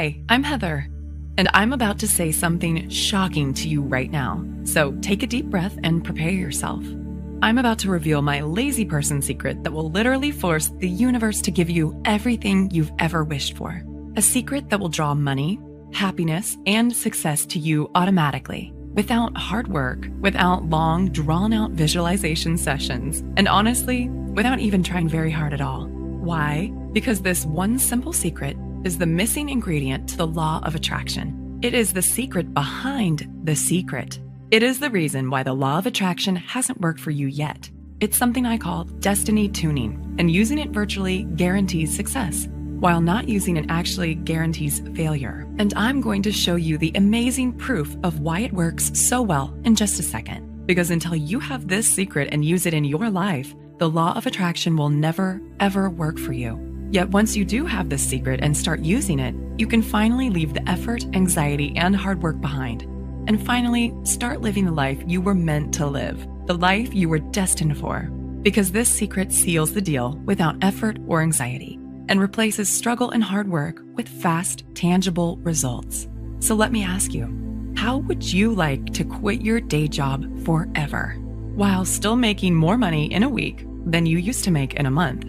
Hi, I'm Heather, and I'm about to say something shocking to you right now. So take a deep breath and prepare yourself. I'm about to reveal my lazy person secret that will literally force the universe to give you everything you've ever wished for. A secret that will draw money, happiness, and success to you automatically, without hard work, without long, drawn-out visualization sessions, and honestly, without even trying very hard at all. Why? Because this one simple secret is the missing ingredient to the law of attraction. It is the secret behind the secret. It is the reason why the law of attraction hasn't worked for you yet. It's something I call destiny tuning, and using it virtually guarantees success, while not using it actually guarantees failure. And I'm going to show you the amazing proof of why it works so well in just a second. Because until you have this secret and use it in your life, the law of attraction will never, ever work for you. Yet once you do have this secret and start using it, you can finally leave the effort, anxiety, and hard work behind. And finally, start living the life you were meant to live, the life you were destined for. Because this secret seals the deal without effort or anxiety, and replaces struggle and hard work with fast, tangible results. So let me ask you, how would you like to quit your day job forever, while still making more money in a week than you used to make in a month?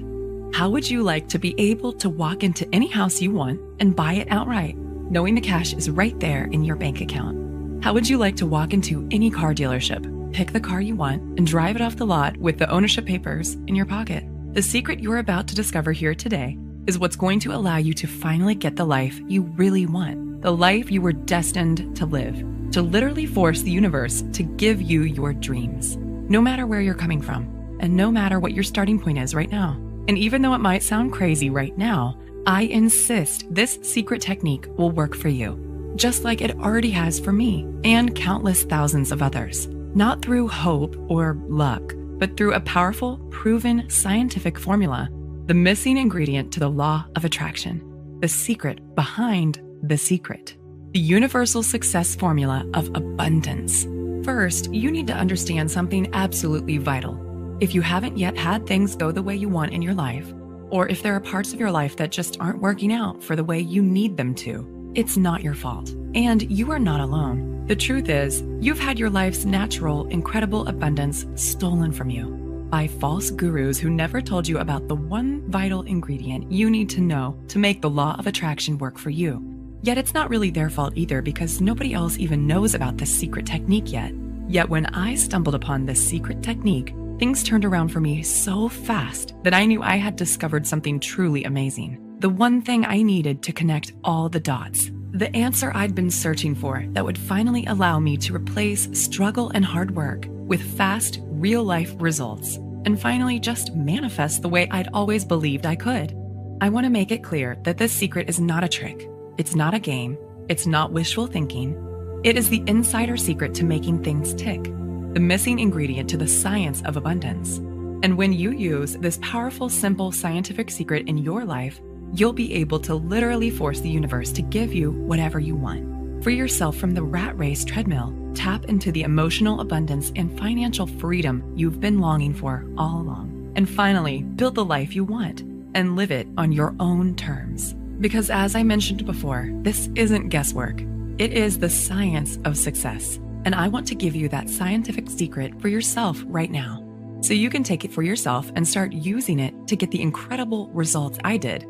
How would you like to be able to walk into any house you want and buy it outright, knowing the cash is right there in your bank account? How would you like to walk into any car dealership, pick the car you want, and drive it off the lot with the ownership papers in your pocket? The secret you're about to discover here today is what's going to allow you to finally get the life you really want, the life you were destined to live, to literally force the universe to give you your dreams, no matter where you're coming from, and no matter what your starting point is right now. And even though it might sound crazy right now, I insist this secret technique will work for you, just like it already has for me and countless thousands of others. Not through hope or luck, but through a powerful, proven scientific formula, the missing ingredient to the law of attraction, the secret behind the secret, the universal success formula of abundance. First, you need to understand something absolutely vital. If you haven't yet had things go the way you want in your life, or if there are parts of your life that just aren't working out for the way you need them to, it's not your fault. And you are not alone. The truth is, you've had your life's natural, incredible abundance stolen from you by false gurus who never told you about the one vital ingredient you need to know to make the law of attraction work for you. Yet it's not really their fault either, because nobody else even knows about this secret technique yet. Yet when I stumbled upon this secret technique, things turned around for me so fast that I knew I had discovered something truly amazing. The one thing I needed to connect all the dots. The answer I'd been searching for that would finally allow me to replace struggle and hard work with fast, real-life results, and finally just manifest the way I'd always believed I could. I want to make it clear that this secret is not a trick. It's not a game. It's not wishful thinking. It is the insider secret to making things tick, the missing ingredient to the science of abundance. And when you use this powerful, simple scientific secret in your life, you'll be able to literally force the universe to give you whatever you want. Free yourself from the rat race treadmill. Tap into the emotional abundance and financial freedom you've been longing for all along. And finally, build the life you want and live it on your own terms. Because as I mentioned before, this isn't guesswork. It is the science of success. And I want to give you that scientific secret for yourself right now, so you can take it for yourself and start using it to get the incredible results I did.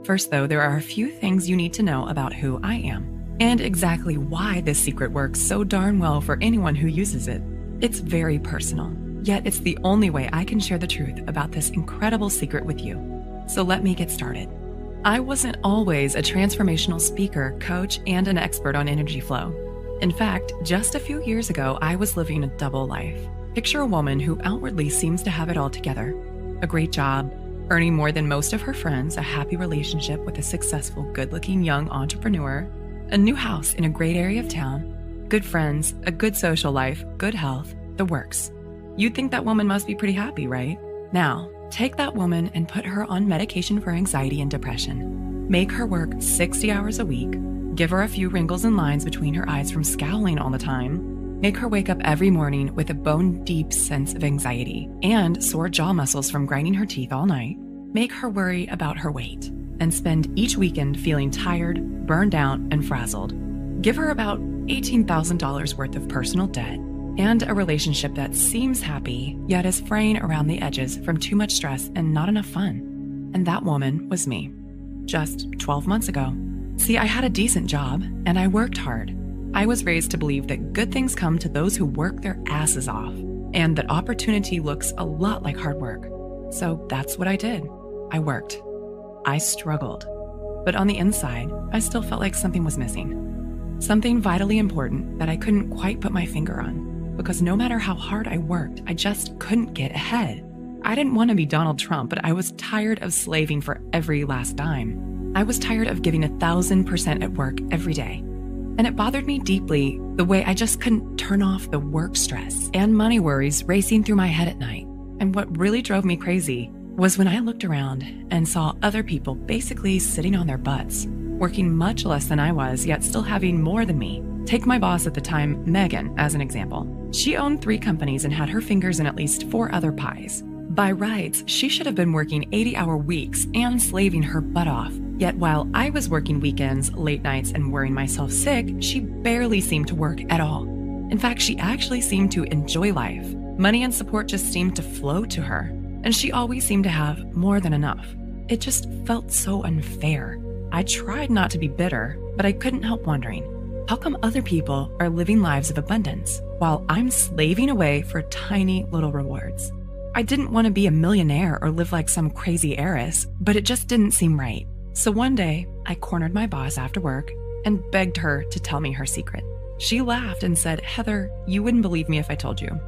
First, though, there are a few things you need to know about who I am, and exactly why this secret works so darn well for anyone who uses it. It's very personal, yet it's the only way I can share the truth about this incredible secret with you. So let me get started. I wasn't always a transformational speaker, coach, and an expert on energy flow. In fact, just a few years ago, I was living a double life. Picture a woman who outwardly seems to have it all together. A great job, earning more than most of her friends, a happy relationship with a successful, good-looking young entrepreneur, a new house in a great area of town, good friends, a good social life, good health, the works. You'd think that woman must be pretty happy, right? Now, take that woman and put her on medication for anxiety and depression. Make her work 60 hours a week. Give her a few wrinkles and lines between her eyes from scowling all the time. Make her wake up every morning with a bone-deep sense of anxiety and sore jaw muscles from grinding her teeth all night. Make her worry about her weight. and spend each weekend feeling tired, burned out, and frazzled. Give her about $18,000 worth of personal debt and a relationship that seems happy, yet is fraying around the edges from too much stress and not enough fun. And that woman was me, just 12 months ago. See, I had a decent job, and I worked hard. I was raised to believe that good things come to those who work their asses off, and that opportunity looks a lot like hard work. So that's what I did. I worked. I struggled. But on the inside, I still felt like something was missing. Something vitally important that I couldn't quite put my finger on, because no matter how hard I worked, I just couldn't get ahead. I didn't want to be Donald Trump, but I was tired of slaving for every last dime. I was tired of giving 1,000% at work every day. And it bothered me deeply the way I just couldn't turn off the work stress and money worries racing through my head at night. And what really drove me crazy was when I looked around and saw other people basically sitting on their butts, working much less than I was, yet still having more than me. Take my boss at the time, Megan, as an example. She owned 3 companies and had her fingers in at least 4 other pies. By rights, she should have been working 80-hour weeks and slaving her butt off. Yet while I was working weekends, late nights, and worrying myself sick, she barely seemed to work at all. In fact, she actually seemed to enjoy life. Money and support just seemed to flow to her, and she always seemed to have more than enough. It just felt so unfair. I tried not to be bitter, but I couldn't help wondering, how come other people are living lives of abundance while I'm slaving away for tiny little rewards? I didn't want to be a millionaire or live like some crazy heiress, but it just didn't seem right. So one day, I cornered my boss after work and begged her to tell me her secret. She laughed and said, "Heather, you wouldn't believe me if I told you."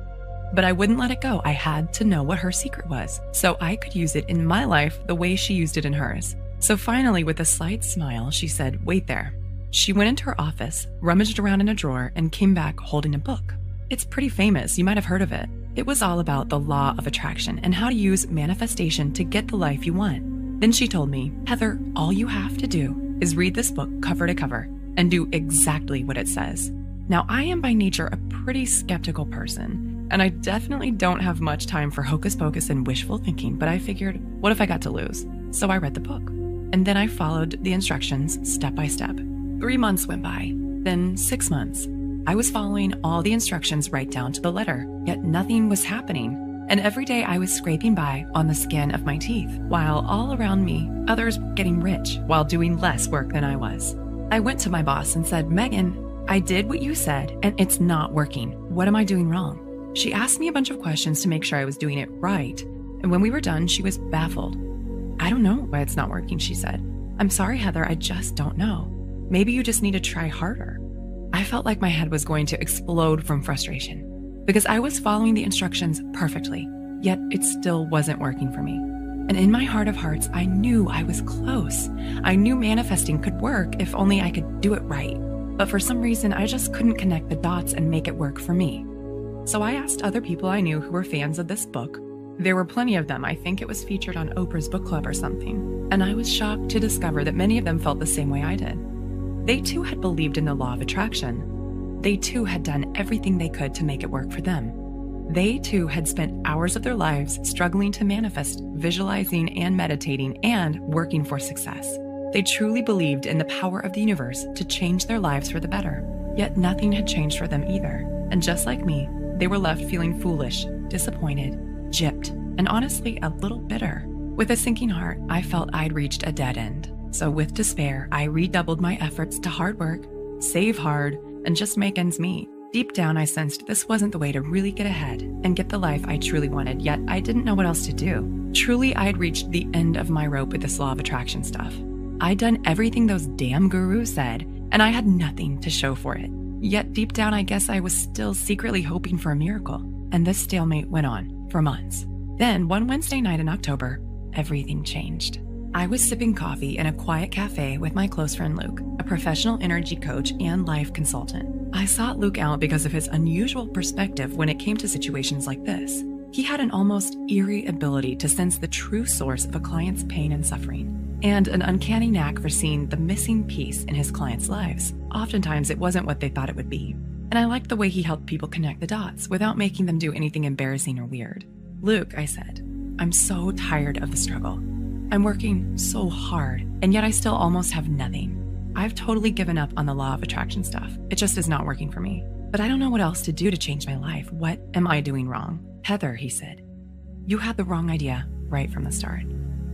But I wouldn't let it go. I had to know what her secret was, so I could use it in my life the way she used it in hers. So finally, with a slight smile, she said, "Wait there." She went into her office, rummaged around in a drawer, and came back holding a book. It's pretty famous. You might have heard of it. It was all about the law of attraction and how to use manifestation to get the life you want. Then she told me, "Heather, all you have to do is read this book cover to cover and do exactly what it says." Now, I am by nature a pretty skeptical person, and I definitely don't have much time for hocus pocus and wishful thinking, but I figured, what if I got to lose? So I read the book. And then I followed the instructions step by step. 3 months went by, then 6 months. I was following all the instructions right down to the letter, yet nothing was happening. And every day I was scraping by on the skin of my teeth, while all around me, others were getting rich while doing less work than I was. I went to my boss and said, "Megan, I did what you said, and it's not working. What am I doing wrong?" She asked me a bunch of questions to make sure I was doing it right. And when we were done, she was baffled. "I don't know why it's not working," she said. "I'm sorry, Heather, I just don't know. Maybe you just need to try harder." I felt like my head was going to explode from frustration because I was following the instructions perfectly, yet it still wasn't working for me. And in my heart of hearts, I knew I was close. I knew manifesting could work if only I could do it right. But for some reason, I just couldn't connect the dots and make it work for me. So I asked other people I knew who were fans of this book. There were plenty of them. I think it was featured on Oprah's book club or something. And I was shocked to discover that many of them felt the same way I did. They too had believed in the law of attraction. They too had done everything they could to make it work for them. They too had spent hours of their lives struggling to manifest, visualizing and meditating and working for success. They truly believed in the power of the universe to change their lives for the better. Yet nothing had changed for them either. And just like me, they were left feeling foolish, disappointed, gypped, and honestly a little bitter. With a sinking heart, I felt I'd reached a dead end. So with despair, I redoubled my efforts to hard work, save hard, and just make ends meet. Deep down, I sensed this wasn't the way to really get ahead and get the life I truly wanted, yet I didn't know what else to do. Truly, I had reached the end of my rope with this law of attraction stuff. I'd done everything those damn gurus said, and I had nothing to show for it. Yet deep down, I guess I was still secretly hoping for a miracle, and this stalemate went on for months. Then, one Wednesday night in October, everything changed. I was sipping coffee in a quiet cafe with my close friend Luke, a professional energy coach and life consultant. I sought Luke out because of his unusual perspective when it came to situations like this. He had an almost eerie ability to sense the true source of a client's pain and suffering, and an uncanny knack for seeing the missing piece in his clients' lives. Oftentimes, it wasn't what they thought it would be. And I liked the way he helped people connect the dots without making them do anything embarrassing or weird. "Luke," I said, "I'm so tired of the struggle. I'm working so hard, and yet I still almost have nothing. I've totally given up on the law of attraction stuff. It just is not working for me. But I don't know what else to do to change my life. What am I doing wrong? Heather, he said, you had the wrong idea right from the start.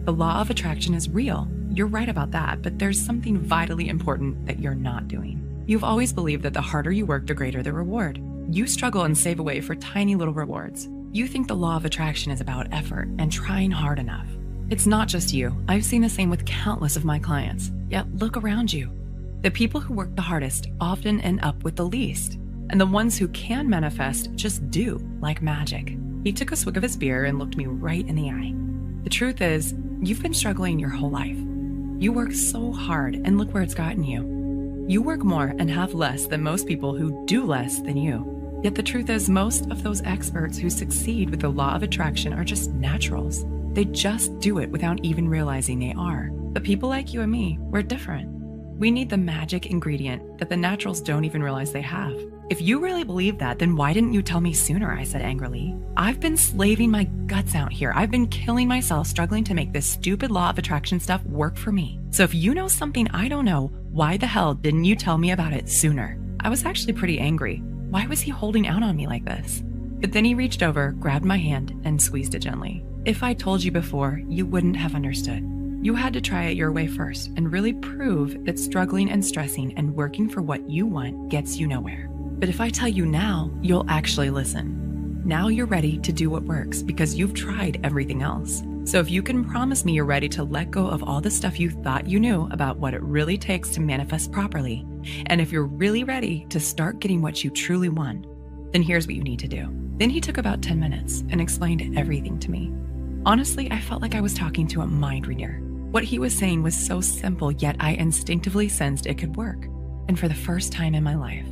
The law of attraction is real. You're right about that, but there's something vitally important that you're not doing. You've always believed that the harder you work, the greater the reward. You struggle and save away for tiny little rewards. You think the law of attraction is about effort and trying hard enough. It's not just you. I've seen the same with countless of my clients. Yet look around you. The people who work the hardest often end up with the least. And the ones who can manifest just do, like magic. He took a swig of his beer and looked me right in the eye. The truth is, you've been struggling your whole life. You work so hard and look where it's gotten you. You work more and have less than most people who do less than you. Yet the truth is, most of those experts who succeed with the law of attraction are just naturals. They just do it without even realizing they are. But people like you and me, we're different. We need the magic ingredient that the naturals don't even realize they have. If you really believe that, then why didn't you tell me sooner? I said angrily. I've been slaving my guts out here. I've been killing myself struggling to make this stupid law of attraction stuff work for me. So if you know something I don't know, why the hell didn't you tell me about it sooner? I was actually pretty angry. Why was he holding out on me like this? But then he reached over, grabbed my hand, and squeezed it gently. If I told you before, you wouldn't have understood. You had to try it your way first and really prove that struggling and stressing and working for what you want gets you nowhere. But if I tell you now, you'll actually listen. Now you're ready to do what works because you've tried everything else. So if you can promise me you're ready to let go of all the stuff you thought you knew about what it really takes to manifest properly, and if you're really ready to start getting what you truly want, then here's what you need to do. Then he took about 10 minutes and explained everything to me. Honestly, I felt like I was talking to a mind reader. What he was saying was so simple, yet I instinctively sensed it could work. And for the first time in my life,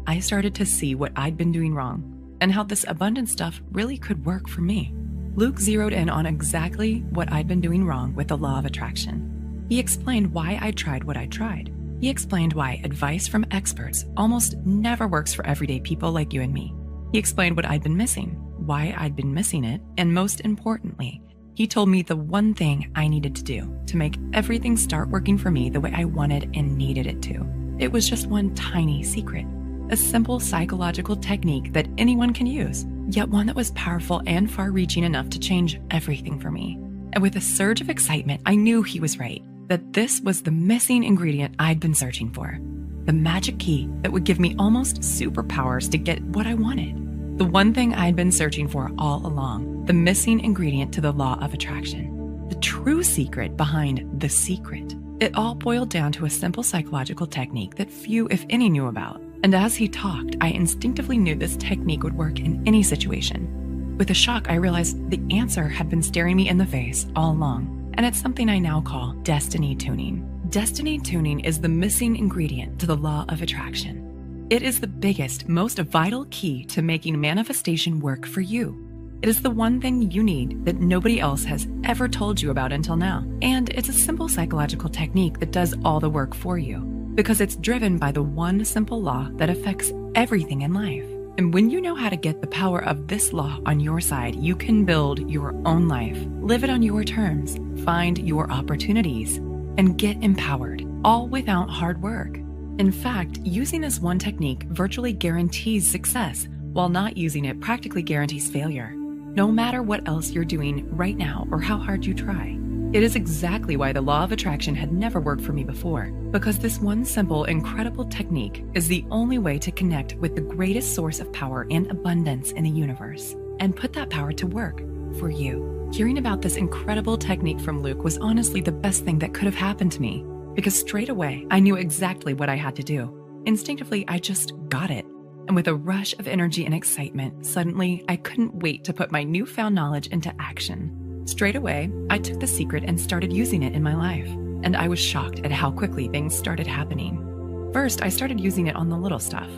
I started to see what I'd been doing wrong and how this abundant stuff really could work for me. Luke zeroed in on exactly what I'd been doing wrong with the law of attraction. He explained why I tried what I tried. He explained why advice from experts almost never works for everyday people like you and me. He explained what I'd been missing, why I'd been missing it, and most importantly, he told me the one thing I needed to do to make everything start working for me the way I wanted and needed it to. It was just one tiny secret, a simple psychological technique that anyone can use, yet one that was powerful and far-reaching enough to change everything for me. And with a surge of excitement, I knew he was right, that this was the missing ingredient I'd been searching for, the magic key that would give me almost superpowers to get what I wanted. The one thing I'd been searching for all along, the missing ingredient to the law of attraction, the true secret behind the secret. It all boiled down to a simple psychological technique that few, if any, knew about. And as he talked, I instinctively knew this technique would work in any situation. With a shock, I realized the answer had been staring me in the face all along, and it's something I now call destiny tuning. Destiny tuning is the missing ingredient to the law of attraction. It is the biggest, most vital key to making manifestation work for you. It is the one thing you need that nobody else has ever told you about until now. And it's a simple psychological technique that does all the work for you because it's driven by the one simple law that affects everything in life. And when you know how to get the power of this law on your side, you can build your own life, live it on your terms, find your opportunities, and get empowered, all without hard work. In fact, using this one technique virtually guarantees success, while not using it practically guarantees failure. No matter what else you're doing right now or how hard you try. It is exactly why the law of attraction had never worked for me before, because this one simple, incredible technique is the only way to connect with the greatest source of power and abundance in the universe, and put that power to work for you. Hearing about this incredible technique from Luke was honestly the best thing that could have happened to me, because straight away, I knew exactly what I had to do. Instinctively, I just got it. And with a rush of energy and excitement, suddenly I couldn't wait to put my newfound knowledge into action. Straight away, I took the secret and started using it in my life. And I was shocked at how quickly things started happening. First, I started using it on the little stuff.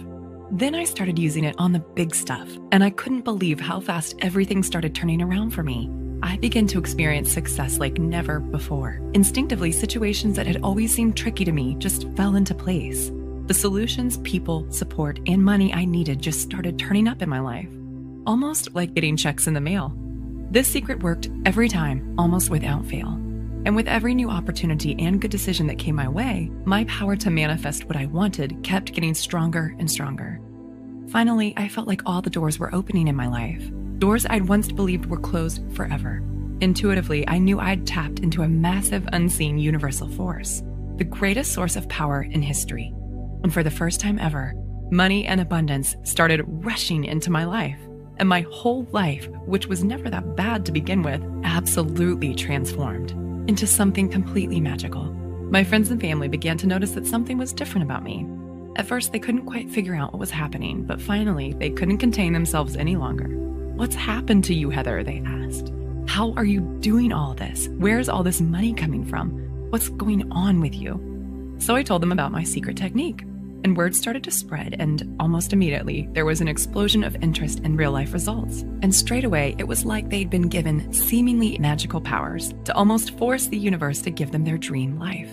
Then I started using it on the big stuff. And I couldn't believe how fast everything started turning around for me. I began to experience success like never before. Instinctively, situations that had always seemed tricky to me just fell into place. The solutions, people, support, and money I needed just started turning up in my life, almost like getting checks in the mail. This secret worked every time, almost without fail. And with every new opportunity and good decision that came my way, my power to manifest what I wanted kept getting stronger and stronger. Finally, I felt like all the doors were opening in my life. Doors I'd once believed were closed forever. Intuitively, I knew I'd tapped into a massive, unseen universal force, the greatest source of power in history. And for the first time ever, money and abundance started rushing into my life. And my whole life, which was never that bad to begin with, absolutely transformed into something completely magical. My friends and family began to notice that something was different about me. At first, they couldn't quite figure out what was happening, but finally, they couldn't contain themselves any longer. "What's happened to you, Heather?" they asked. "How are you doing all this? Where's all this money coming from? What's going on with you?" So I told them about my secret technique, and word started to spread, and almost immediately, there was an explosion of interest in real-life results. And straight away, it was like they'd been given seemingly magical powers to almost force the universe to give them their dream life.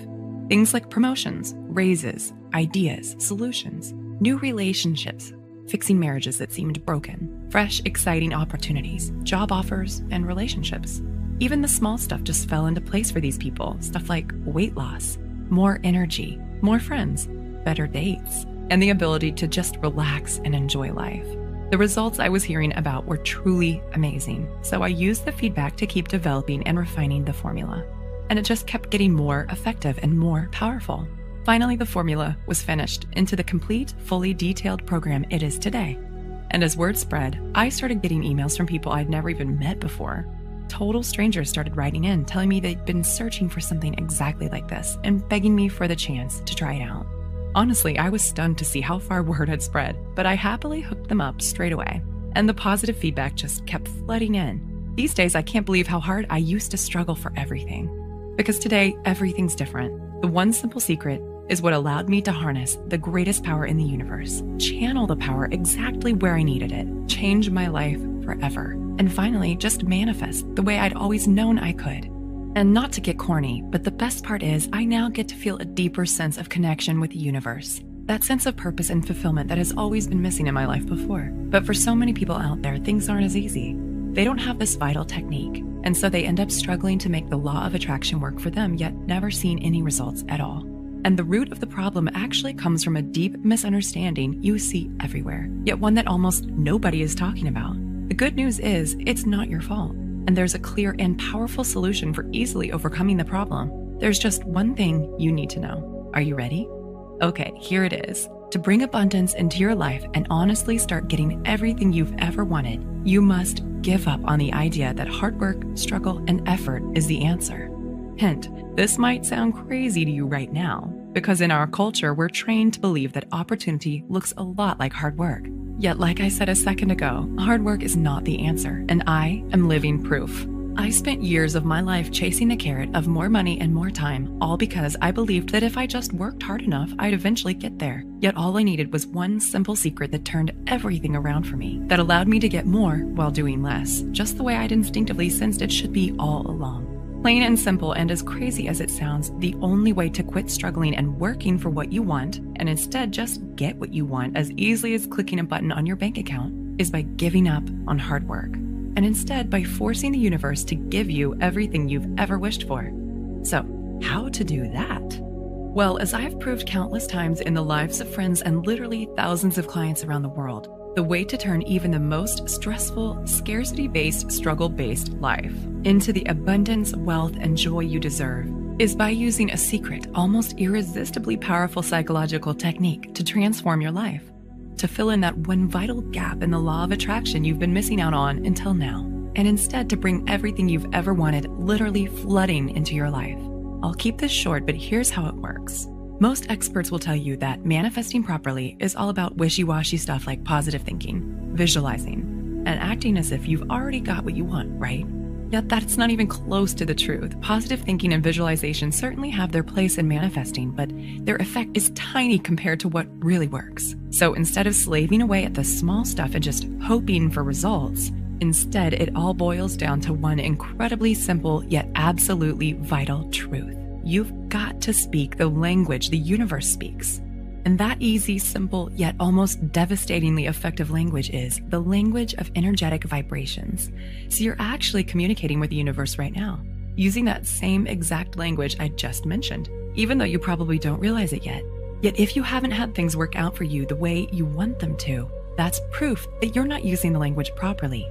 Things like promotions, raises, ideas, solutions, new relationships, fixing marriages that seemed broken, fresh, exciting opportunities, job offers, and relationships. Even the small stuff just fell into place for these people, stuff like weight loss, more energy, more friends, better dates, and the ability to just relax and enjoy life. The results I was hearing about were truly amazing, so I used the feedback to keep developing and refining the formula. And it just kept getting more effective and more powerful. Finally, the formula was finished into the complete, fully detailed program it is today. And as word spread, I started getting emails from people I'd never even met before. Total strangers started writing in, telling me they'd been searching for something exactly like this and begging me for the chance to try it out. Honestly, I was stunned to see how far word had spread, but I happily hooked them up straight away. And the positive feedback just kept flooding in. These days, I can't believe how hard I used to struggle for everything. Because today, everything's different. The one simple secret is what allowed me to harness the greatest power in the universe, channel the power exactly where I needed it, change my life forever, and finally just manifest the way I'd always known I could. And not to get corny, but the best part is I now get to feel a deeper sense of connection with the universe. That sense of purpose and fulfillment that has always been missing in my life before. But for so many people out there, things aren't as easy. They don't have this vital technique, and so they end up struggling to make the law of attraction work for them, yet never seeing any results at all. And the root of the problem actually comes from a deep misunderstanding you see everywhere, yet one that almost nobody is talking about. The good news is, it's not your fault, and there's a clear and powerful solution for easily overcoming the problem. There's just one thing you need to know. Are you ready? Okay, here it is. To bring abundance into your life and honestly start getting everything you've ever wanted, you must give up on the idea that hard work, struggle, and effort is the answer. Hint, this might sound crazy to you right now, because in our culture, we're trained to believe that opportunity looks a lot like hard work. Yet, like I said a second ago, hard work is not the answer, and I am living proof. I spent years of my life chasing the carrot of more money and more time, all because I believed that if I just worked hard enough, I'd eventually get there. Yet all I needed was one simple secret that turned everything around for me, that allowed me to get more while doing less, just the way I'd instinctively sensed it should be all along. Plain and simple, and as crazy as it sounds, the only way to quit struggling and working for what you want, and instead just get what you want as easily as clicking a button on your bank account, is by giving up on hard work. And instead by forcing the universe to give you everything you've ever wished for. So, how to do that? Well, as I have proved countless times in the lives of friends and literally thousands of clients around the world, the way to turn even the most stressful, scarcity-based, struggle-based life into the abundance, wealth, and joy you deserve is by using a secret, almost irresistibly powerful psychological technique to transform your life, to fill in that one vital gap in the law of attraction you've been missing out on until now, and instead to bring everything you've ever wanted literally flooding into your life. I'll keep this short, but here's how it works. Most experts will tell you that manifesting properly is all about wishy-washy stuff like positive thinking, visualizing, and acting as if you've already got what you want, right? Yet that's not even close to the truth. Positive thinking and visualization certainly have their place in manifesting, but their effect is tiny compared to what really works. So instead of slaving away at the small stuff and just hoping for results, instead it all boils down to one incredibly simple yet absolutely vital truth. You've got to speak the language the universe speaks. And that easy, simple, yet almost devastatingly effective language is the language of energetic vibrations. So you're actually communicating with the universe right now. using that same exact language I just mentioned, even though you probably don't realize it yet. Yet if you haven't had things work out for you the way you want them to, that's proof that you're not using the language properly.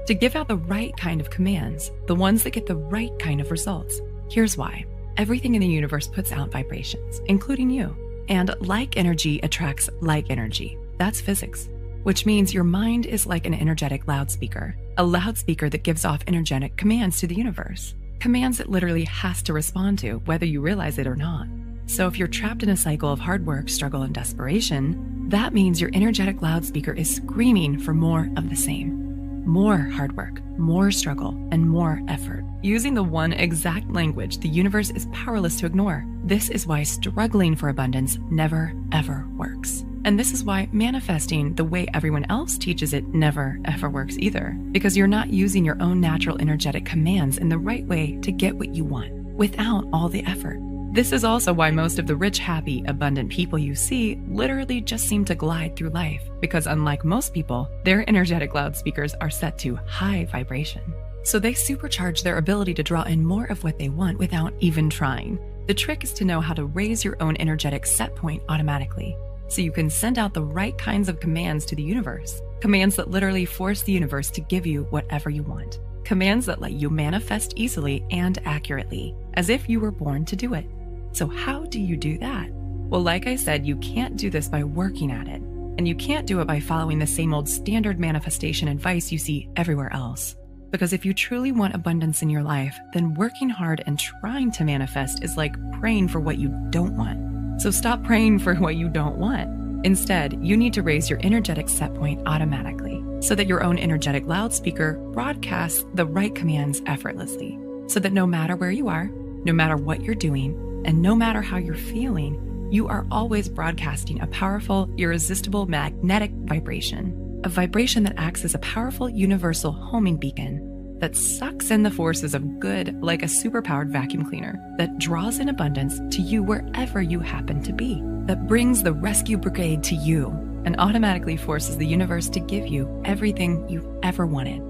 To give out the right kind of commands, the ones that get the right kind of results. Here's why. Everything in the universe puts out vibrations, including you. And like energy attracts like energy. That's physics. Which means your mind is like an energetic loudspeaker. A loudspeaker that gives off energetic commands to the universe. Commands it literally has to respond to, whether you realize it or not. So if you're trapped in a cycle of hard work, struggle, and desperation, that means your energetic loudspeaker is screaming for more of the same. More hard work, more struggle, and more effort. Using the one exact language the universe is powerless to ignore. This is why struggling for abundance never, ever works. And this is why manifesting the way everyone else teaches it never, ever works either. Because you're not using your own natural energetic commands in the right way to get what you want, without all the effort. This is also why most of the rich, happy, abundant people you see literally just seem to glide through life, because unlike most people, their energetic loudspeakers are set to high vibration. So they supercharge their ability to draw in more of what they want without even trying. The trick is to know how to raise your own energetic set point automatically, so you can send out the right kinds of commands to the universe. Commands that literally force the universe to give you whatever you want. Commands that let you manifest easily and accurately, as if you were born to do it. So how do you do that? Well, like I said, you can't do this by working at it. And you can't do it by following the same old standard manifestation advice you see everywhere else. Because if you truly want abundance in your life, then working hard and trying to manifest is like praying for what you don't want. So stop praying for what you don't want. Instead, you need to raise your energetic set point automatically, so that your own energetic loudspeaker broadcasts the right commands effortlessly. So that no matter where you are, no matter what you're doing, and no matter how you're feeling, you are always broadcasting a powerful, irresistible magnetic vibration. A vibration that acts as a powerful universal homing beacon that sucks in the forces of good like a superpowered vacuum cleaner, that draws in abundance to you wherever you happen to be, that brings the rescue brigade to you and automatically forces the universe to give you everything you've ever wanted.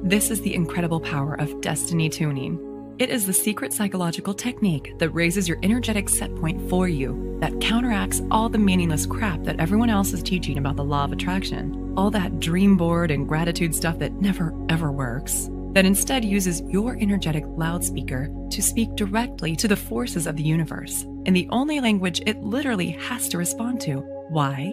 This is the incredible power of destiny tuning. It is the secret psychological technique that raises your energetic set point for you, that counteracts all the meaningless crap that everyone else is teaching about the law of attraction, all that dream board and gratitude stuff that never ever works, that instead uses your energetic loudspeaker to speak directly to the forces of the universe in the only language it literally has to respond to. Why?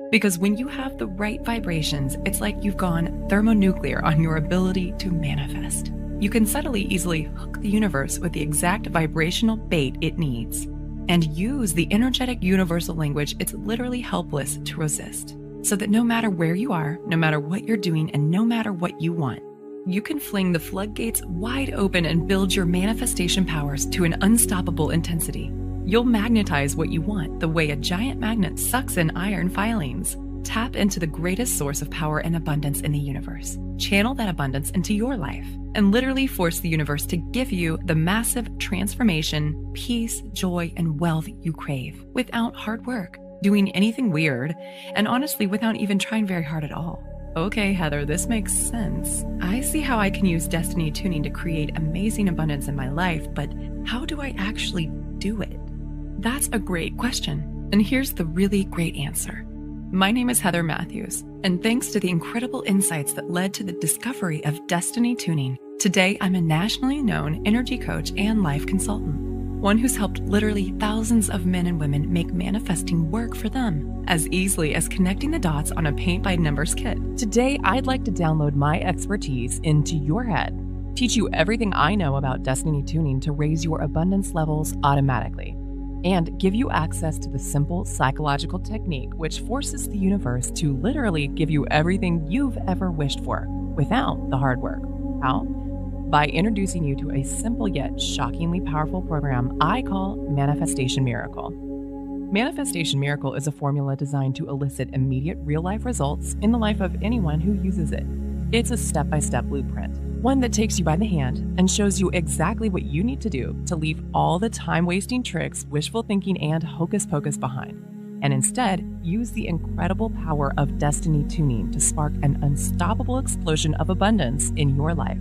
Because when you have the right vibrations, it's like you've gone thermonuclear on your ability to manifest. You can subtly, easily hook the universe with the exact vibrational bait it needs and use the energetic universal language it's literally helpless to resist. So that no matter where you are, no matter what you're doing, and no matter what you want, you can fling the floodgates wide open and build your manifestation powers to an unstoppable intensity. You'll magnetize what you want the way a giant magnet sucks in iron filings. Tap into the greatest source of power and abundance in the universe. Channel that abundance into your life and literally force the universe to give you the massive transformation, peace, joy, and wealth you crave without hard work, doing anything weird, and honestly without even trying very hard at all. Okay, Heather, this makes sense. I see how I can use destiny tuning to create amazing abundance in my life, but how do I actually do it? That's a great question, and here's the really great answer. My name is Heather Matthews, and thanks to the incredible insights that led to the discovery of destiny tuning, today I'm a nationally known energy coach and life consultant, one who's helped literally thousands of men and women make manifesting work for them as easily as connecting the dots on a paint-by-numbers kit. Today, I'd like to download my expertise into your head, teach you everything I know about destiny tuning to raise your abundance levels automatically, and give you access to the simple psychological technique which forces the universe to literally give you everything you've ever wished for without the hard work. How? By introducing you to a simple yet shockingly powerful program I call Manifestation Miracle. Manifestation Miracle is a formula designed to elicit immediate real-life results in the life of anyone who uses it. It's a step-by-step blueprint, one that takes you by the hand and shows you exactly what you need to do to leave all the time-wasting tricks, wishful thinking, and hocus-pocus behind, and instead use the incredible power of destiny tuning to spark an unstoppable explosion of abundance in your life.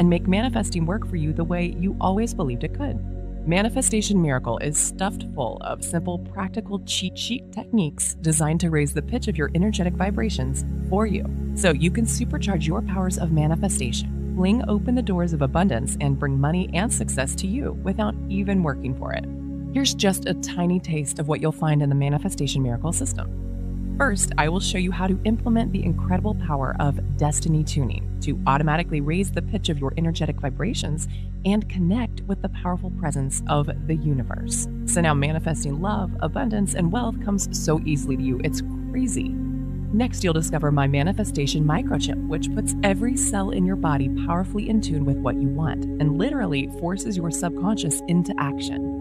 and make manifesting work for you the way you always believed it could. Manifestation Miracle is stuffed full of simple, practical cheat sheet techniques designed to raise the pitch of your energetic vibrations for you, so you can supercharge your powers of manifestation, fling open the doors of abundance, and bring money and success to you without even working for it. Here's just a tiny taste of what you'll find in the Manifestation Miracle system. First, I will show you how to implement the incredible power of destiny tuning to automatically raise the pitch of your energetic vibrations and connect with the powerful presence of the universe. So now manifesting love, abundance, and wealth comes so easily to you, it's crazy. Next, you'll discover my manifestation microchip, which puts every cell in your body powerfully in tune with what you want and literally forces your subconscious into action.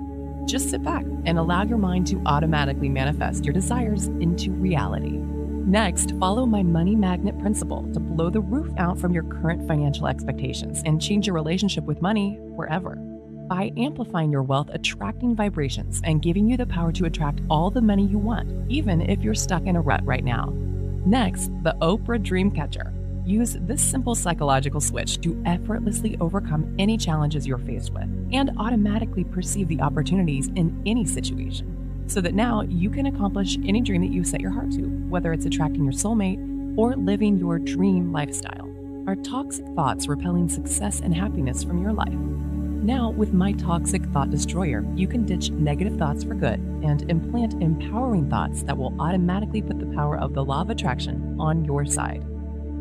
Just sit back and allow your mind to automatically manifest your desires into reality. Next, follow my money magnet principle to blow the roof out from your current financial expectations and change your relationship with money forever. By amplifying your wealth attracting vibrations and giving you the power to attract all the money you want, even if you're stuck in a rut right now. Next, the Oprah Dreamcatcher. Use this simple psychological switch to effortlessly overcome any challenges you're faced with and automatically perceive the opportunities in any situation, so that now you can accomplish any dream that you set your heart to, whether it's attracting your soulmate or living your dream lifestyle. Are toxic thoughts repelling success and happiness from your life? Now, with my Toxic Thought Destroyer, you can ditch negative thoughts for good and implant empowering thoughts that will automatically put the power of the law of attraction on your side.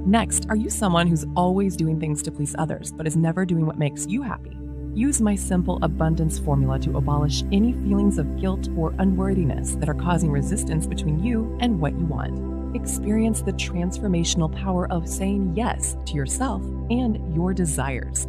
Next, are you someone who's always doing things to please others but is never doing what makes you happy? Use my simple abundance formula to abolish any feelings of guilt or unworthiness that are causing resistance between you and what you want. Experience the transformational power of saying yes to yourself and your desires.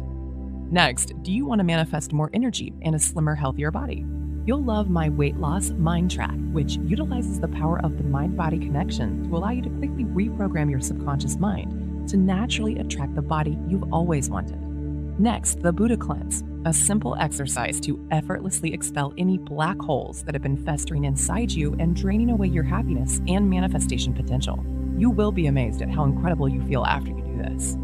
Next, do you want to manifest more energy and a slimmer, healthier body? You'll love my weight loss mind track, which utilizes the power of the mind-body connection to allow you to quickly reprogram your subconscious mind to naturally attract the body you've always wanted. Next, the Buddha Cleanse, a simple exercise to effortlessly expel any black holes that have been festering inside you and draining away your happiness and manifestation potential. You will be amazed at how incredible you feel after you do this.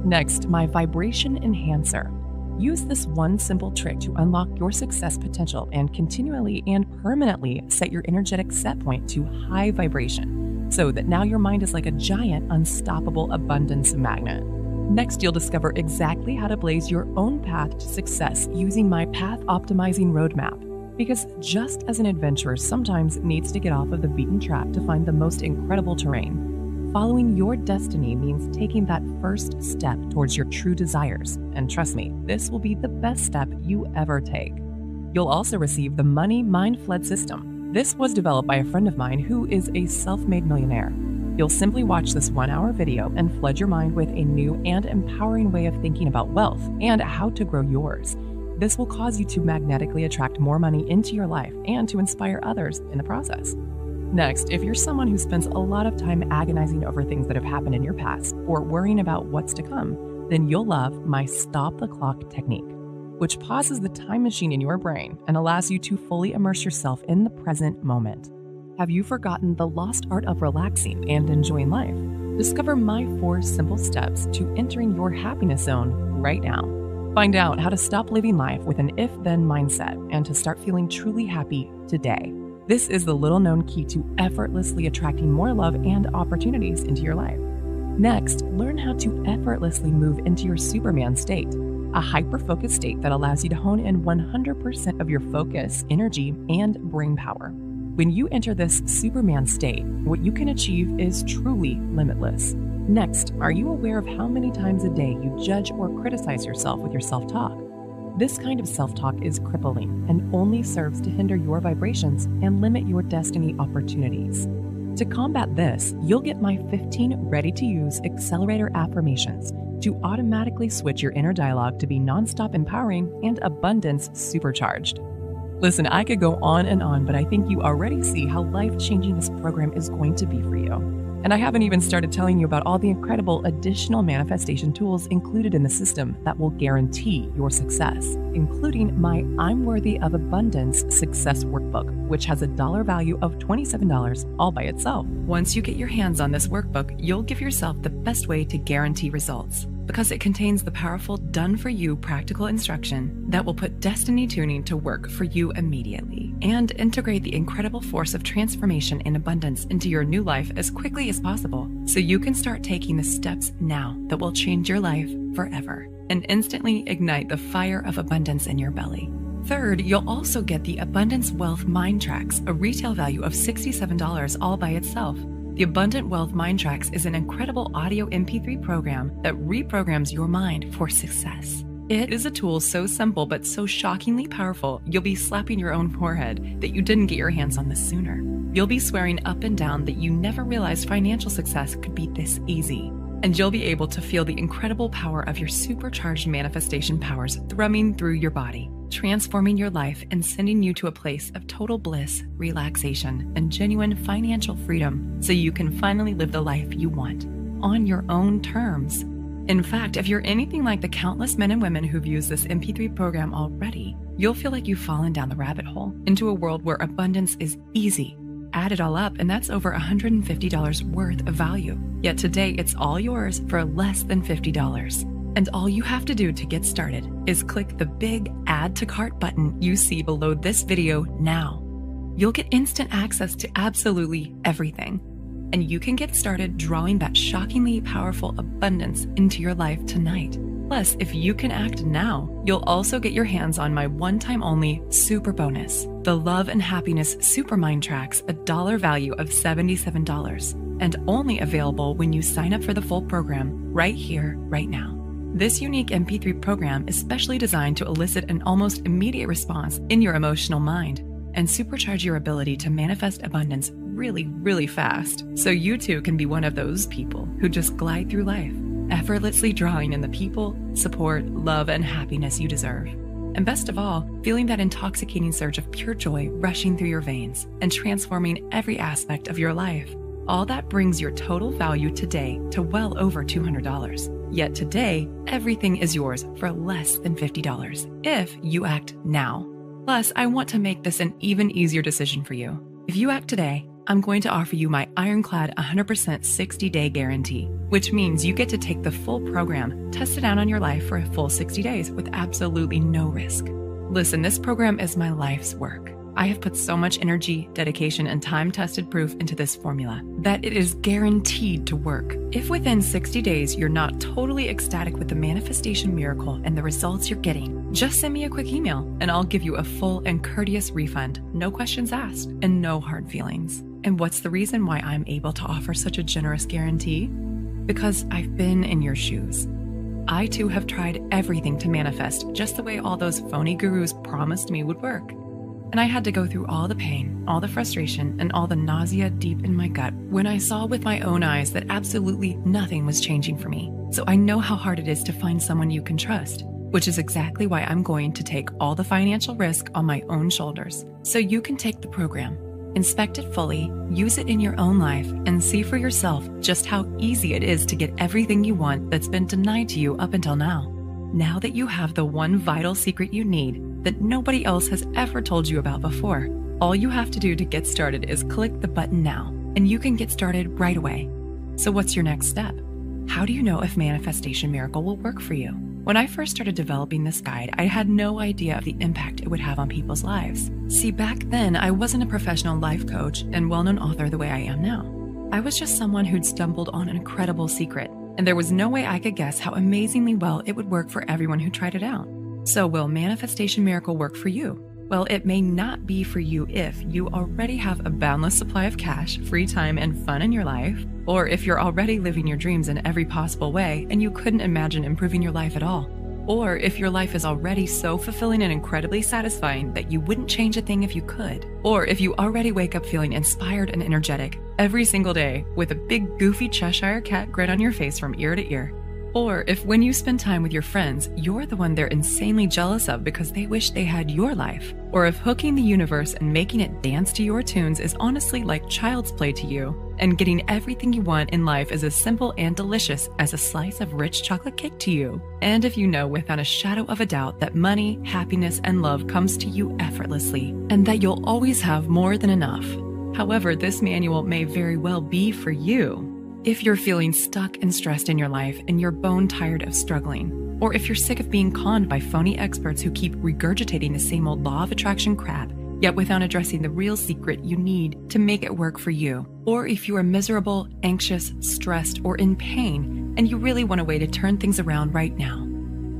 Next, my Vibration Enhancer. Use this one simple trick to unlock your success potential and continually and permanently set your energetic set point to high vibration, so that now your mind is like a giant, unstoppable abundance magnet. Next, you'll discover exactly how to blaze your own path to success using my Path Optimizing Roadmap. Because just as an adventurer sometimes needs to get off of the beaten track to find the most incredible terrain, following your destiny means taking that first step towards your true desires. And trust me, this will be the best step you ever take. You'll also receive the Money Mind Flood System. This was developed by a friend of mine who is a self-made millionaire. You'll simply watch this 1-hour video and flood your mind with a new and empowering way of thinking about wealth and how to grow yours. This will cause you to magnetically attract more money into your life and to inspire others in the process. Next, if you're someone who spends a lot of time agonizing over things that have happened in your past or worrying about what's to come, then you'll love my Stop the Clock technique, which pauses the time machine in your brain and allows you to fully immerse yourself in the present moment. Have you forgotten the lost art of relaxing and enjoying life? Discover my 4 simple steps to entering your happiness zone right now. Find out how to stop living life with an if-then mindset and to start feeling truly happy today. This is the little-known key to effortlessly attracting more love and opportunities into your life. Next, learn how to effortlessly move into your Superman state, a hyper-focused state that allows you to hone in 100% of your focus, energy, and brain power. When you enter this Superman state, what you can achieve is truly limitless. Next, are you aware of how many times a day you judge or criticize yourself with your self-talk? This kind of self-talk is crippling and only serves to hinder your vibrations and limit your destiny opportunities. To combat this, you'll get my 15 ready-to-use accelerator affirmations to automatically switch your inner dialogue to be nonstop empowering and abundance supercharged. Listen, I could go on and on, but I think you already see how life-changing this program is going to be for you. And I haven't even started telling you about all the incredible additional manifestation tools included in the system that will guarantee your success, including my I'm Worthy of Abundance Success Workbook, which has a dollar value of $27 all by itself. Once you get your hands on this workbook, you'll give yourself the best way to guarantee results. because it contains the powerful done-for-you practical instruction that will put destiny tuning to work for you immediately and integrate the incredible force of transformation and abundance into your new life as quickly as possible so you can start taking the steps now that will change your life forever and instantly ignite the fire of abundance in your belly. Third, you'll also get the Abundance Wealth Mind Tracks, a retail value of $67 all by itself. The Abundant Wealth Mind Tracks is an incredible audio MP3 program that reprograms your mind for success. It is a tool so simple but so shockingly powerful, you'll be slapping your own forehead that you didn't get your hands on this sooner. You'll be swearing up and down that you never realized financial success could be this easy. And you'll be able to feel the incredible power of your supercharged manifestation powers thrumming through your body, transforming your life and sending you to a place of total bliss, relaxation, and genuine financial freedom so you can finally live the life you want on your own terms. In fact, if you're anything like the countless men and women who've used this MP3 program already, you'll feel like you've fallen down the rabbit hole into a world where abundance is easy. Add it all up, and that's over $150 worth of value. Yet today, it's all yours for less than $50. And all you have to do to get started is click the big Add to Cart button you see below this video now. You'll get instant access to absolutely everything. And you can get started drawing that shockingly powerful abundance into your life tonight. Plus, if you can act now, you'll also get your hands on my one-time only super bonus, the Love and Happiness Super Mind Tracks, a dollar value of $77, and only available when you sign up for the full program right here, right now. This unique MP3 program is specially designed to elicit an almost immediate response in your emotional mind and supercharge your ability to manifest abundance really, really fast, so you too can be one of those people who just glide through life, effortlessly drawing in the people, support, love, and happiness you deserve. And best of all, feeling that intoxicating surge of pure joy rushing through your veins and transforming every aspect of your life. All that brings your total value today to well over $200. Yet today, everything is yours for less than $50 if you act now. Plus, I want to make this an even easier decision for you. If you act today, I'm going to offer you my ironclad 100% 60-day guarantee, which means you get to take the full program, test it out on your life for a full 60 days with absolutely no risk. Listen, this program is my life's work. I have put so much energy, dedication, and time-tested proof into this formula that it is guaranteed to work. If within 60 days you're not totally ecstatic with the manifestation miracle and the results you're getting, just send me a quick email and I'll give you a full and courteous refund, no questions asked, and no hard feelings. And what's the reason why I'm able to offer such a generous guarantee? Because I've been in your shoes. I too have tried everything to manifest just the way all those phony gurus promised me would work. And I had to go through all the pain, all the frustration, and all the nausea deep in my gut when I saw with my own eyes that absolutely nothing was changing for me. So I know how hard it is to find someone you can trust, which is exactly why I'm going to take all the financial risk on my own shoulders. So you can take the program, inspect it fully, use it in your own life, and see for yourself just how easy it is to get everything you want that's been denied to you up until now. Now that you have the one vital secret you need that nobody else has ever told you about before, all you have to do to get started is click the button now, and you can get started right away. So what's your next step? How do you know if Manifestation Miracle will work for you? When I first started developing this guide, I had no idea of the impact it would have on people's lives. See, back then, I wasn't a professional life coach and well-known author the way I am now. I was just someone who'd stumbled on an incredible secret, and there was no way I could guess how amazingly well it would work for everyone who tried it out. So will Manifestation Miracle work for you? Well, it may not be for you if you already have a boundless supply of cash, free time, and fun in your life, or if you're already living your dreams in every possible way and you couldn't imagine improving your life at all, or if your life is already so fulfilling and incredibly satisfying that you wouldn't change a thing if you could, or if you already wake up feeling inspired and energetic every single day with a big goofy Cheshire cat grin on your face from ear to ear. Or if when you spend time with your friends, you're the one they're insanely jealous of because they wish they had your life. Or if hooking the universe and making it dance to your tunes is honestly like child's play to you, and getting everything you want in life is as simple and delicious as a slice of rich chocolate cake to you. And if you know without a shadow of a doubt that money, happiness, and love comes to you effortlessly, and that you'll always have more than enough. However, this manual may very well be for you. If you're feeling stuck and stressed in your life and you're bone tired of struggling, or if you're sick of being conned by phony experts who keep regurgitating the same old law of attraction crap, yet without addressing the real secret you need to make it work for you, or if you are miserable, anxious, stressed, or in pain, and you really want a way to turn things around right now,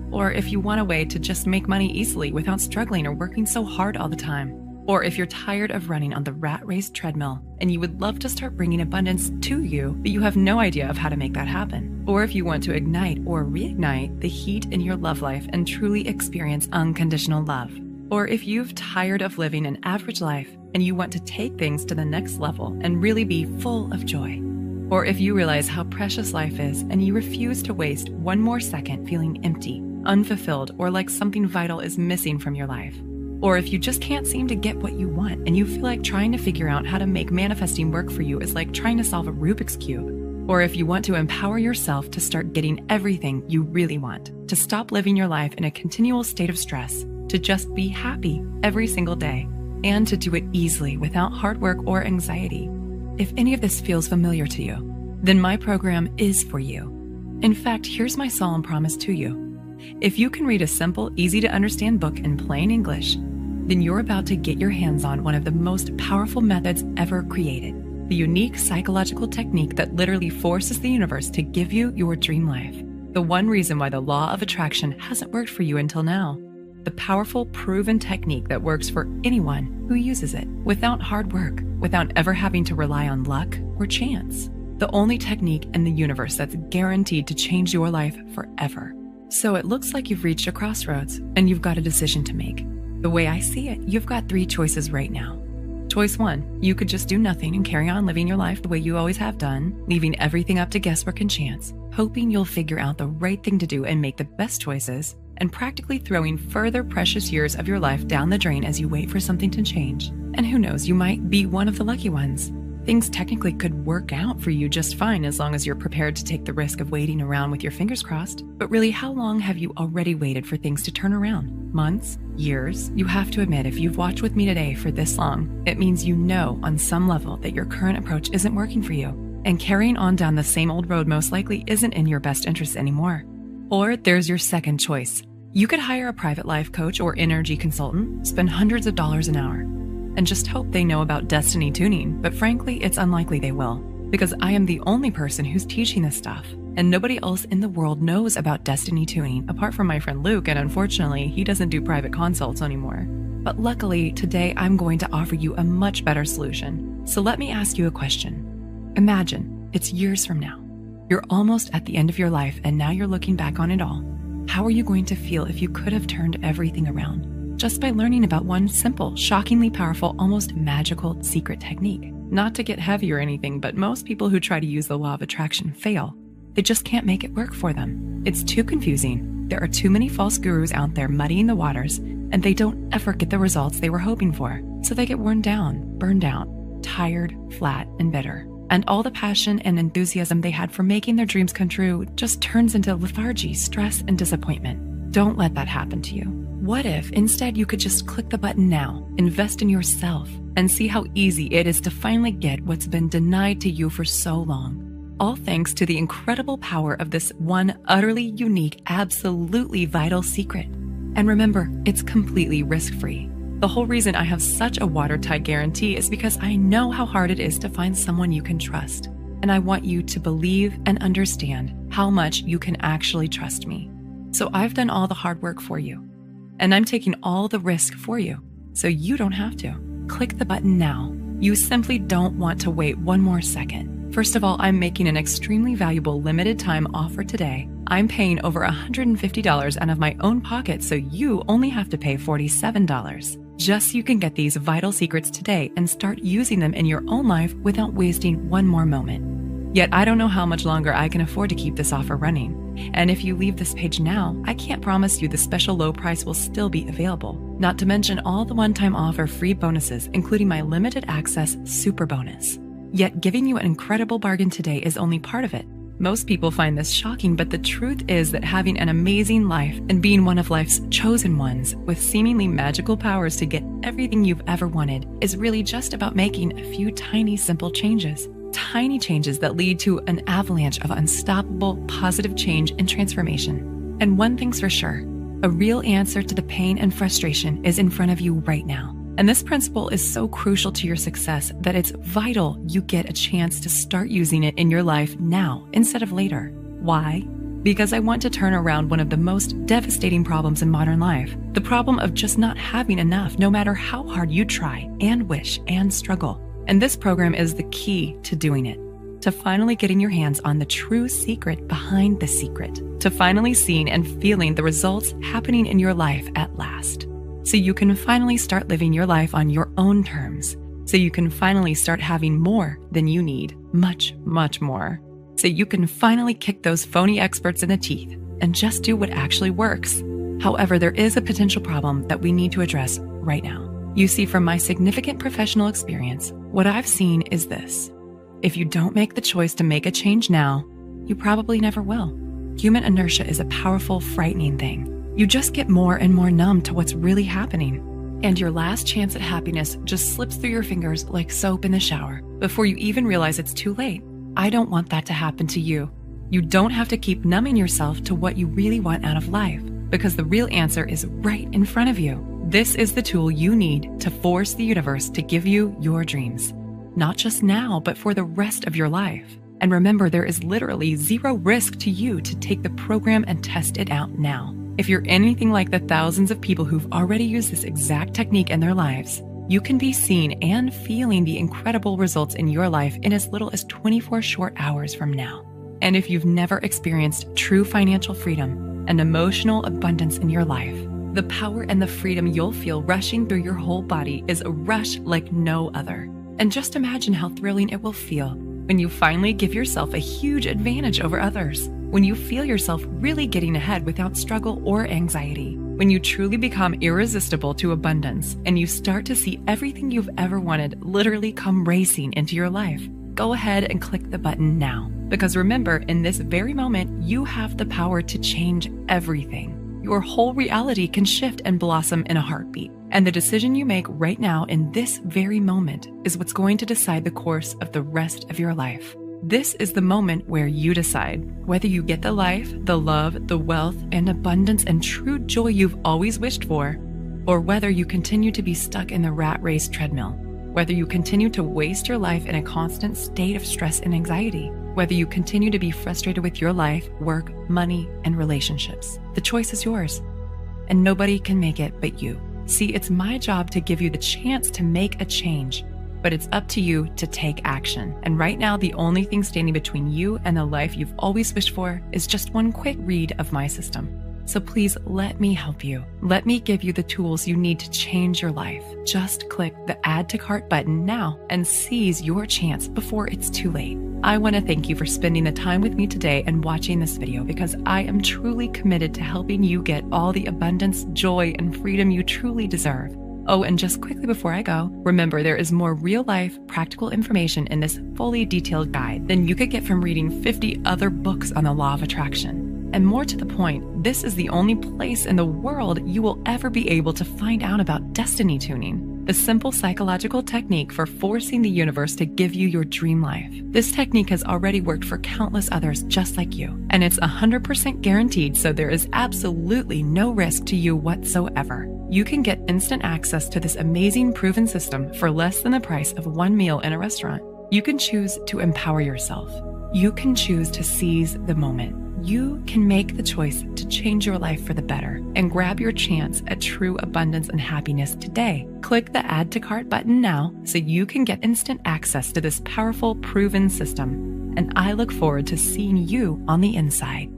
or if you want a way to just make money easily without struggling or working so hard all the time, or if you're tired of running on the rat race treadmill and you would love to start bringing abundance to you, but you have no idea of how to make that happen, or if you want to ignite or reignite the heat in your love life and truly experience unconditional love, or if you've tired of living an average life and you want to take things to the next level and really be full of joy, or if you realize how precious life is and you refuse to waste one more second feeling empty, unfulfilled, or like something vital is missing from your life, or if you just can't seem to get what you want and you feel like trying to figure out how to make manifesting work for you is like trying to solve a Rubik's Cube, or if you want to empower yourself to start getting everything you really want, to stop living your life in a continual state of stress, to just be happy every single day, and to do it easily without hard work or anxiety. If any of this feels familiar to you, then my program is for you. In fact, here's my solemn promise to you. If you can read a simple, easy to understand book in plain English, then you're about to get your hands on one of the most powerful methods ever created, the unique psychological technique that literally forces the universe to give you your dream life. The one reason why the law of attraction hasn't worked for you until now. The powerful, proven technique that works for anyone who uses it, without hard work, without ever having to rely on luck or chance. The only technique in the universe that's guaranteed to change your life forever. So it looks like you've reached a crossroads and you've got a decision to make. The way I see it, you've got 3 choices right now. Choice 1, you could just do nothing and carry on living your life the way you always have done, leaving everything up to guesswork and chance, hoping you'll figure out the right thing to do and make the best choices, and practically throwing further precious years of your life down the drain as you wait for something to change. And who knows, you might be one of the lucky ones. Things technically could work out for you just fine as long as you're prepared to take the risk of waiting around with your fingers crossed. But really, how long have you already waited for things to turn around? Months? Years? You have to admit, if you've watched with me today for this long, it means you know on some level that your current approach isn't working for you. And carrying on down the same old road most likely isn't in your best interest anymore. Or there's your second choice. You could hire a private life coach or energy consultant, spend hundreds of dollars an hour, and just hope they know about destiny tuning, but frankly, it's unlikely they will, because I am the only person who's teaching this stuff, and nobody else in the world knows about destiny tuning apart from my friend Luke, and unfortunately, he doesn't do private consults anymore. But luckily, today I'm going to offer you a much better solution. So let me ask you a question. Imagine it's years from now. You're almost at the end of your life, and now you're looking back on it all. How are you going to feel if you could have turned everything around? Just by learning about one simple, shockingly powerful, almost magical secret technique. Not to get heavy or anything, but most people who try to use the law of attraction fail. They just can't make it work for them. It's too confusing. There are too many false gurus out there muddying the waters, and they don't ever get the results they were hoping for. So they get worn down, burned out, tired, flat, and bitter. And all the passion and enthusiasm they had for making their dreams come true just turns into lethargy, stress, and disappointment. Don't let that happen to you. What if instead you could just click the button now, invest in yourself, and see how easy it is to finally get what's been denied to you for so long? All thanks to the incredible power of this one utterly unique, absolutely vital secret. And remember, it's completely risk-free. The whole reason I have such a watertight guarantee is because I know how hard it is to find someone you can trust. And I want you to believe and understand how much you can actually trust me. So I've done all the hard work for you. And I'm taking all the risk for you, so you don't have to. Click the button now. You simply don't want to wait one more second. First of all, I'm making an extremely valuable limited time offer today. I'm paying over $150 out of my own pocket, so you only have to pay $47. Just so you can get these vital secrets today and start using them in your own life without wasting one more moment. Yet I don't know how much longer I can afford to keep this offer running. And if you leave this page now, I can't promise you the special low price will still be available. Not to mention all the one-time offer free bonuses, including my limited access super bonus. Yet giving you an incredible bargain today is only part of it. Most people find this shocking, but the truth is that having an amazing life and being one of life's chosen ones with seemingly magical powers to get everything you've ever wanted is really just about making a few tiny simple changes. Tiny changes that lead to an avalanche of unstoppable positive change and transformation. And one thing's for sure, a real answer to the pain and frustration is in front of you right now. And this principle is so crucial to your success that it's vital you get a chance to start using it in your life now instead of later. Why? Because I want to turn around one of the most devastating problems in modern life, the problem of just not having enough no matter how hard you try and wish and struggle. And this program is the key to doing it, to finally getting your hands on the true secret behind the secret, to finally seeing and feeling the results happening in your life at last. So you can finally start living your life on your own terms. So you can finally start having more than you need, much, much more. So you can finally kick those phony experts in the teeth and just do what actually works. However, there is a potential problem that we need to address right now. You see, from my significant professional experience, what I've seen is this. If you don't make the choice to make a change now, you probably never will. Human inertia is a powerful, frightening thing. You just get more and more numb to what's really happening. And your last chance at happiness just slips through your fingers like soap in the shower before you even realize it's too late. I don't want that to happen to you. You don't have to keep numbing yourself to what you really want out of life, because the real answer is right in front of you. This is the tool you need to force the universe to give you your dreams. Not just now, but for the rest of your life. And remember, there is literally zero risk to you to take the program and test it out now. If you're anything like the thousands of people who've already used this exact technique in their lives, you can be seeing and feeling the incredible results in your life in as little as 24 short hours from now. And if you've never experienced true financial freedom and emotional abundance in your life, the power and the freedom you'll feel rushing through your whole body is a rush like no other. And just imagine how thrilling it will feel when you finally give yourself a huge advantage over others, when you feel yourself really getting ahead without struggle or anxiety, when you truly become irresistible to abundance and you start to see everything you've ever wanted literally come racing into your life. Go ahead and click the button now, because remember, in this very moment, you have the power to change everything. Your whole reality can shift and blossom in a heartbeat. And the decision you make right now in this very moment is what's going to decide the course of the rest of your life. This is the moment where you decide whether you get the life, the love, the wealth, and abundance and true joy you've always wished for, or whether you continue to be stuck in the rat race treadmill, whether you continue to waste your life in a constant state of stress and anxiety, whether you continue to be frustrated with your life, work, money, and relationships. The choice is yours, and nobody can make it but you. See, it's my job to give you the chance to make a change, but it's up to you to take action. And right now, the only thing standing between you and the life you've always wished for is just one quick read of my system. So please let me help you. Let me give you the tools you need to change your life. Just click the Add to Cart button now and seize your chance before it's too late. I want to thank you for spending the time with me today and watching this video, because I am truly committed to helping you get all the abundance, joy, and freedom you truly deserve. Oh, and just quickly before I go, remember there is more real-life, practical information in this fully detailed guide than you could get from reading 50 other books on the law of attraction. And more to the point, this is the only place in the world you will ever be able to find out about destiny tuning, the simple psychological technique for forcing the universe to give you your dream life. This technique has already worked for countless others just like you, and it's 100% guaranteed, so there is absolutely no risk to you whatsoever. You can get instant access to this amazing proven system for less than the price of one meal in a restaurant. You can choose to empower yourself. You can choose to seize the moment. You can make the choice to change your life for the better and grab your chance at true abundance and happiness today. Click the Add to Cart button now so you can get instant access to this powerful, proven system. And I look forward to seeing you on the inside.